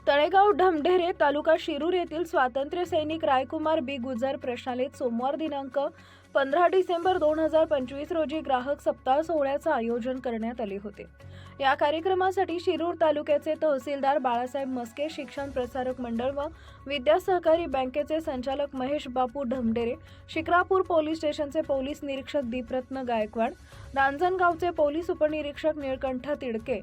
तळेगाव ढमढेरे तालुका शिरूर येथील स्वातंत्र्य सैनिक रायकुमार बी गुजर प्रशालेत सोमवार दिनांक 15 डिसेंबर 2025 रोजी ग्राहक सप्ताह सोहळ्याचे आयोजन करण्यात आले होते। या कार्यक्रमासाठी शिरूर तालुक्याचे तहसीलदार बाळासाहेब मस्के, शिक्षण प्रसारक मंडळ व विद्या सहकारी बँकेचे संचालक महेश बापू ढमढेरे, शिक्रापूर पोलीस स्टेशनचे पोलीस निरीक्षक दीपरत्न गायकवाड, रांजणगावचे पोलीस उपनिरीक्षक निळकंठ तिडके,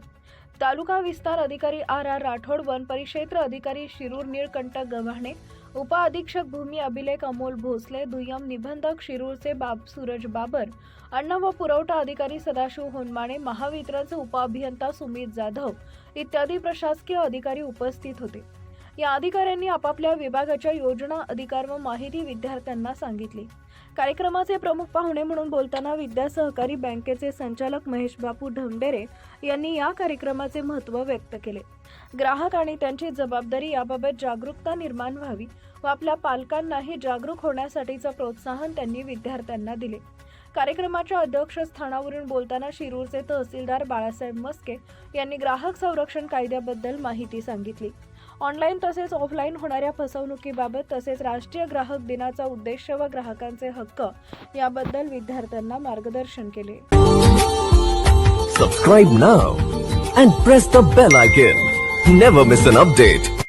तालुका विस्तार अधिकारी आर राठोड, वन परिक्षेत्र अधिकारी शिरूर निळकंठ गव्हाणे, उप अधीक्षक भूमी अभिलेख अमोल भोसले, दुय्यम निबंधक शिरूरचे सूरज बाबर, अन्न व पुरवठा अधिकारी सदाशिव होनमाणे, महावितरणचे उप अभियंता सुमित जाधव इत्यादी प्रशासकीय अधिकारी उपस्थित होते। या अधिकाऱ्यांनी आपापल्या विभागाच्या योजना, अधिकार व माहिती विद्यार्थ्यांना सांगितली। कार्यक्रमाचे प्रमुख पाहुणे म्हणून बोलताना विद्या सहकारी बँकेचे संचालक महेश बापू ढमढेरे यांनी या कार्यक्रमाचे महत्त्व व्यक्त केले। ग्राहक आणि त्यांची जबाबदारी याबाबत जागरूकता निर्माण व्हावी व आपल्या पालकांनाही जागरूक होण्यासाठीचे प्रोत्साहन त्यांनी विद्यार्थ्यांना दिले। कार्यक्रमाच्या अध्यक्षस्थानावरून बोलताना शिरूरचे तहसीलदार बाळासाहेब मस्के यांनी ग्राहक संरक्षण कायद्याबद्दल माहिती सांगितली। ऑनलाईन तसेच ऑफलाईन होणाऱ्या फसवणुकीबाबत तसेच राष्ट्रीय ग्राहक दिनाचा उद्देश व ग्राहकांचे हक्क याबद्दल विद्यार्थ्यांना मार्गदर्शन केले। Subscribe now and press the bell icon. Never miss an update.